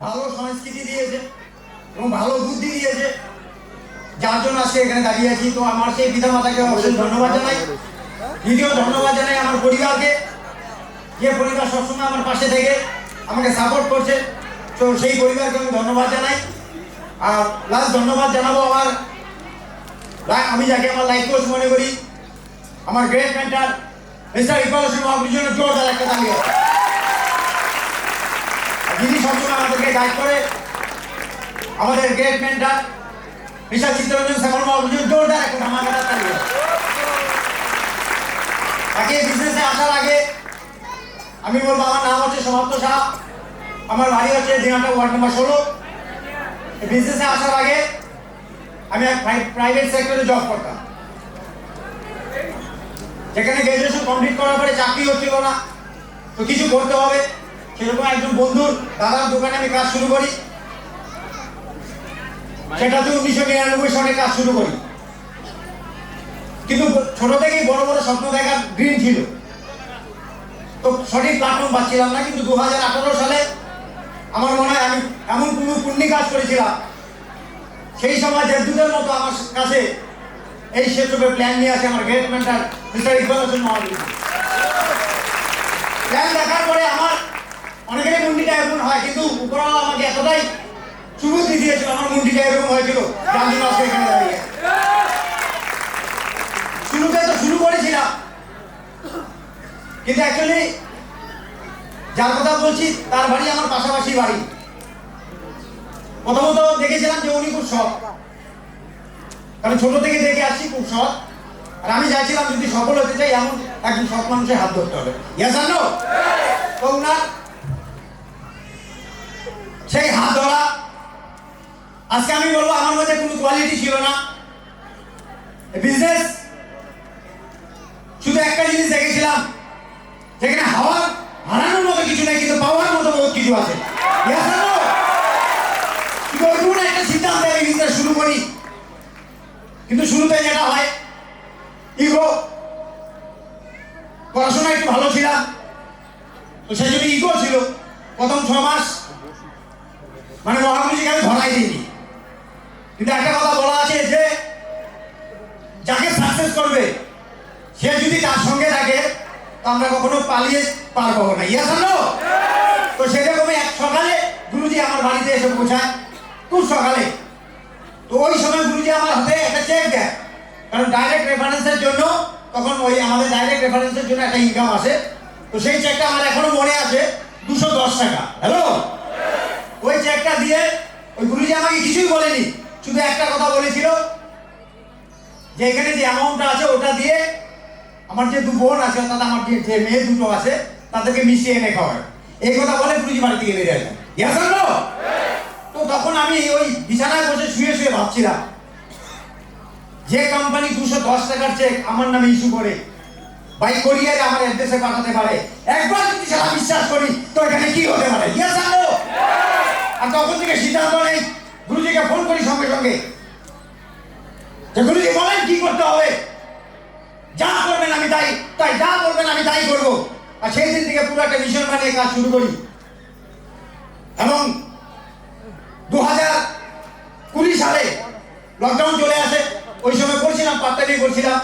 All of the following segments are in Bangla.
ভালো সংস্কৃতি দিয়েছে এবং ভালো বুদ্ধি দিয়েছে, যার জন্য আজকে এখানে দাঁড়িয়ে আছি। তো আমার সেই পিতা মাতাকে অবশ্যই ধন্যবাদ জানাই। দ্বিতীয় ধন্যবাদ জানাই আমার পরিবারকে, যে পরিবার সবসময় আমার পাশে থেকে আমাকে সাপোর্ট করছে। তো সেই পরিবারকে আমি ধন্যবাদ জানাই। আর লাস্ট ধন্যবাদ জানাবো আমি যাকে আমার লাইফ কোচ মনে করি, আমার great mentor mister Iqbal Hossain মাহবুবের জন্য জোরদার একটা দাঁড়িয়ে আছে, যিনি সবসময় আমাদেরকে গাইড করে। আমাদের গ্রেট মেন্টর মিস্টার চিত্তরঞ্জন শ্যামল মাহবুবের জন্য জোরদার একটা ধামাকাদার দাঁড়িয়ে আছে। তাকে বিজনেসে আসার আগে আমি বলবো, আমার নাম হচ্ছে সমাপ্ত শাহ, আমার বাড়ি হচ্ছে দিনাটা ওয়ার্ড নম্বর 16। বিজনেসে আসার আগে আমি এক প্রাইভেট সেক্টরে জব করতাম, যেখানে গ্রাজুয়েশন কমপ্লিট করার পরে চাকরি হচ্ছিল না, তো কিছু করতে হবে। সেরকম একজন বন্ধুর দাদার দোকানে আমি কাজ শুরু করি, সেটাতে 1999 সালে কাজ শুরু করি। কিন্তু ছোট থেকেই বড় বড় স্বপ্ন দেখার ড্রিম ছিল, তো সঠিক প্ল্যাটফর্ম পাচ্ছিলাম না। কিন্তু 2018 সালে আমার মনে হয় আমি এমন কোনো পুণ্যি কাজ করেছিলাম, সেই সময় দেবদূতের মতো আমার কাছে এই সেটুপের প্ল্যান নিয়ে আসে আমার great mentor mister Iqbal Hossain Mahbub. Plan দেখার পরে আমার অনেকেরই মুন্ডিটা এরকম হয়, কিন্তু উপরওয়ালা আমাকে এতটাই সুবুদ্ধি দিয়েছিল, আমার মুন্ডিটা এরকম হয়েছিল জানি না এখানে দাঁড়িয়ে। শুরুতে তো শুরু করেছিলাম, কিন্তু অ্যাকচুয়ালি যার কথা বলছি তার বাড়ি আমার পাশাপাশি বাড়ি। প্রথমত দেখেছিলাম যে উনি খুব সৎ, কারণ ছোট থেকে দেখে আসছি খুব সৎ। আর আমি চাইছিলাম যদি সফল হতে চাই এমন একজন সৎ মানুষের হাত ধরতে হবে। তো উনার সেই হাত ধরা, আজকে আমি বলবো আমার মধ্যে কোনো কোয়ালিটি ছিল না। বিজনেস শুধু একটা জিনিস দেখেছিলাম, যেখানে হারানোর মতো কিছু নেই, কিন্তু পাওয়ার মতো বহুত কিছু আছে। একটা সিদ্ধান্ত আমি বিজনেস শুরু করি, কিন্তু শুরুতে যেটা হয় ইগো। পড়াশোনা একটু ভালো ছিলাম, তো সেই জন্য ইগো ছিল। প্রথম 6 মাস মানে মহাপুরুষকে আমি ধরাই দিইনি। কিন্তু একটা কথা বলা আছে যে যাকে সাকসেস করবে সে যদি তার সঙ্গে থাকে, তো আমরা কখনো পালিয়ে পার পাবো না। তো সেরকমই এক সকালে গুরুজি আমার বাড়িতে এসে পৌঁছায়, খুব সকালে। তো ওই সময় গুরুজি আমার হাতে একটা চেক দেয়, কারণ ডাইরেক্ট রেফারেন্সের জন্য তখন আমাদের ডাইরেক্ট রেফারেন্সের জন্য একটা ইনকাম আসে। তো সেই চেকটা আমার এখনো মনে আছে, 210 টাকা। হ্যালো, ওই চেকটা দিয়ে ওই গুরুজি আমাকে কিছুই বলেনি, শুধু একটা কথা বলেছিল যে এখানে যে অ্যামাউন্টটা আছে ওটা দিয়ে আমার যে 2 বোন আছে, অর্থাৎ আমার যে মেয়ে 2টো আছে তাদেরকে মিশিয়ে এনে খাওয়ায়। এই কথা বলে গুরুজি বাড়ি থেকে বেরিয়ে যায়। তো তখন আমি ওই বিছানায় বসে শুয়ে শুয়ে ভাবছিলাম, যে কোম্পানি 210 টাকার চেক আমার নামে ইস্যু করে বাই কোরিয়ারে আমার অ্যাড্রেসে পাঠাতে পারে, একবার যদি সারা বিশ্বাস করি তো এখানে কি হতে পারে। আর তখন থেকে সিদ্ধান্ত নেই, গুরুজিকে ফোন করি সঙ্গে সঙ্গে যে গুরুজি বলেন কি করতে হবে, যা করবেন আমি তাই যা বলবেন আমি তাই করবো। আর সেই দিন থেকে পুরো একটা মিশন বানিয়ে কাজ শুরু করি। এবং 2020 সালে লকডাউন চলে আসে। ওই সময় করছিলাম, পার্ট-টাইমে করছিলাম,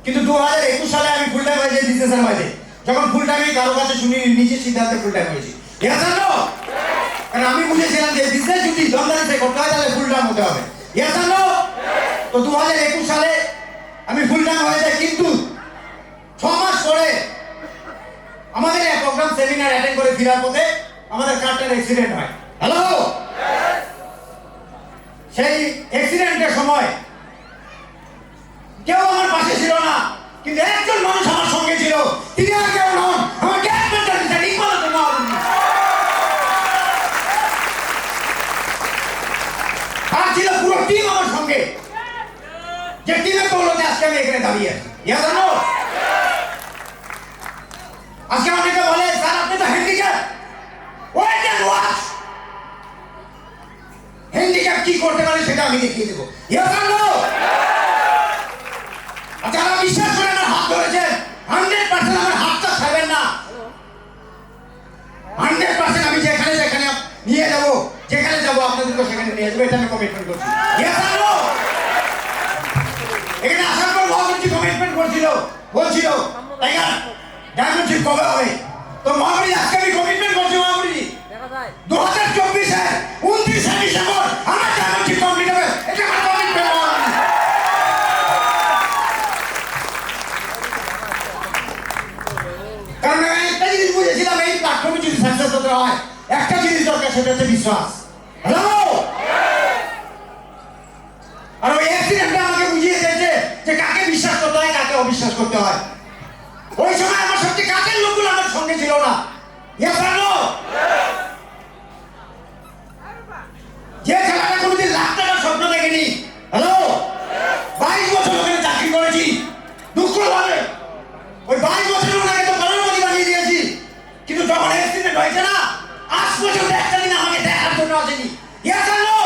কিন্তু 2021 সালে আমি ফুল টাইম হয়েছি বিজনেসের মাঝে। যখন ফুল টাইমে কারো কাছে শুনি, নিজের সিদ্ধান্তে ফুল টাইম হয়েছি। কারণ আমি বুঝেছিলাম যে বিজনেস যদি দমদারিতে করতে হয় তাহলে ফুল টাইম হতে হবে। তো 2021 সালে আমি ফুল টাইম হয়ে যাই, কিন্তু 6 মাস পরে আমাদের এক প্রোগ্রাম সেমিনার অ্যাটেন্ড করে ফেরার পথে আমাদের কারটার অ্যাক্সিডেন্ট হয়। হ্যালো, সেই অ্যাক্সিডেন্টের সময় কেউ আমার পাশে ছিল না, কিন্তু একজন মানুষ আমার সঙ্গে ছিল। তিনি আর কেউ নন, আমার great mentor mister Iqbal Hossain Mahbub. আর ছিল পুরো টিম আমার সঙ্গে, যে টিমের দৌলতে আজকে আমি এখানে দাঁড়িয়ে আছি। আজকে অনেকে বলে স্যার আপনি তো handicap. Wait and watch, handicap কি করতে পারে সেটা আমি দেখিয়ে দেবো। যারা বিশ্বাস করে না, হাত ধরেছেন, 100% আমার হাতটা ছাড়বেন না। 100% আমি যেখানে যেখানে নিয়ে যাবো, যেখানে যাবো আপনাদেরকে সেখানে নিয়ে যাবো, এটা আমি কমিটমেন্ট করছি। Yes or no? এখানে আসার পর মহামন্ত্রী কমিটমেন্ট করছিল, বলছিল তাই না ডায়মন্ডশিপ কবে হবে, তো মহামন্ত্রী আজকে আমি কমিটমেন্ট করছি মহামন্ত্রী 2024-এ 29 ডিসেম্বর আমার ডায়মন্ডশিপ কমপ্লিট হবে, এটা আমার কমিটমেন্ট মহামন্ত্রী। কারণ আমি একটা জিনিস বুঝেছিলাম, এই প্ল্যাটফর্মে যদি সাকসেস হতে হয় একটা জিনিস দরকার, সেটা হচ্ছে বিশ্বাস। হ্যালো, আর ওই অ্যাক্সিডেন্টটা আমাকে বুঝিয়ে দিয়েছে যে কাকে বিশ্বাস করতে হয়, কাকে অবিশ্বাস করতে হয়। ওই সময় আমার সবচেয়ে কাছের লোকগুলো আমার সঙ্গে ছিল না। Yes or no? যে ছেলেটা কোনোদিন লাখ টাকার স্বপ্ন দেখেনি, হ্যালো 22 বছর ওখানে চাকরি করেছি, দুঃখ লাগে ওই 22 বছর ওনাকে তো কর্মপতি বানিয়ে দিয়েছি, কিন্তু যখন অ্যাক্সিডেন্ট হয়েছে না, আজ পর্যন্ত একটা দিন আমাকে দেখার জন্য আসেনি। Yes or no?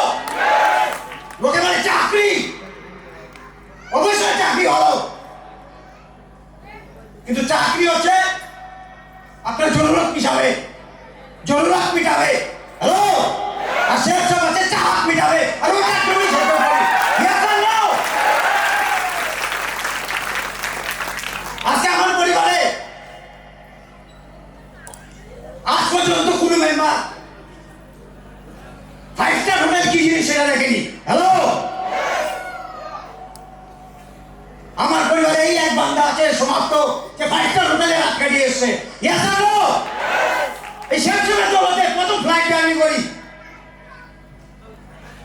লোকে বলে চাকরি, অবশ্যই চাকরি হলো, কিন্তু চাকরি হচ্ছে আপনার জরুরত মিটাবে, জরুরত মিটাবে। হ্যালো, আর শেষ সব হচ্ছে চাহাত মিটাবে, আর ওটা তুমি শেষ করবে। Yes or no? আজকে আমার পরিবারে আজ পর্যন্ত কোনো মেম্বার 5 স্টার হোটেল কি জিনিস সেটা দেখেনি। হ্যালো, আমার পরিবারে এই এক বান্দা আছে সমাপ্ত যে 5 স্টার হোটেলে রাত কাটিয়ে এসছে। Yes or no? এই শেষমের দৌলতে প্রথম ফ্লাইটে আমি করি,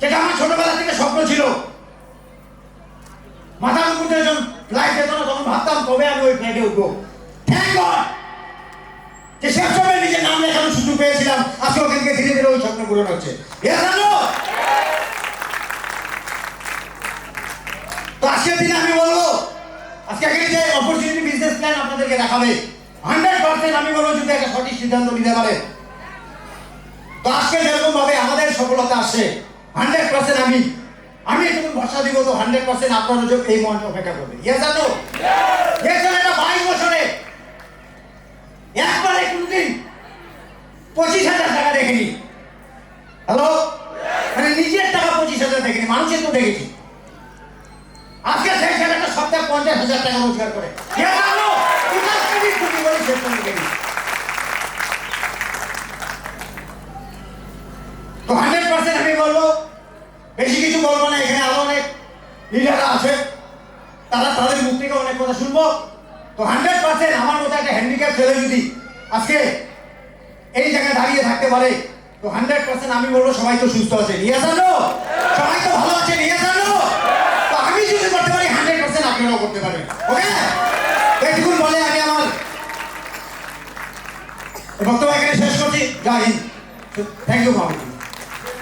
যেটা আমার ছোটবেলা থেকে স্বপ্ন ছিল। মাথার উপরে যখন ফ্লাইট যেত না, তখন ভাবতাম কবে আমি ওই ফ্লাইটে উঠবো। থ্যাংক গড যে শেষমের নিজের নাম লেখানোর সুযোগ পেয়েছিলাম, আজকে ওখান থেকে ধীরে ধীরে ওই স্বপ্ন পূরণ হচ্ছে। Yes or no? তো আজকের দিনে আমি বলবো, আজকে এখানে যে অপরচুনিটি বিজনেস প্ল্যান আপনাদেরকে দেখাবে 100% আমি বলবো যদি একটা সঠিক সিদ্ধান্ত নিতে পারে, তো আজকে যেরকম ভাবে আমাদের সফলতা আসছে 100% আমি একটু ভরসা দিব, তো 100% আপনারা যে এই মঞ্চ অপেক্ষা করবে। Yes or no? যে ছেলেটা 22 বছরে একবারে কোনদিন 25,000 টাকা দেখেনি। হ্যালো, মানে নিজের টাকা 25,000 দেখেনি, মানুষের তো দেখেছি। আজকে সেই ছেলেটা সপ্তাহে 50,000 টাকা রোজগার করে। Yes or no? তো 100% আমি বলবো, বেশি কিছু বলবো না, এখানে আরো অনেক লিডাররা আছে, তারা তাদের মুখ থেকে অনেক কথা শুনবো। তো 100% আমার মতো একটা হ্যান্ডিক্যাপ ছেলে যদি আজকে এই জায়গায় দাঁড়িয়ে থাকতে পারে, তো 100% আমি বলবো সবাই তো সুস্থ আছে। Yes or no? সবাই তো ভালো আছে। Yes or no? তো আমি যদি করতে পারি 100% আপনারাও করতে পারবেন। ওকে, এইটুকুন বলে আমি আমার বক্তব্য এখানে শেষ করছি। জয় হিন্দ। Thank you.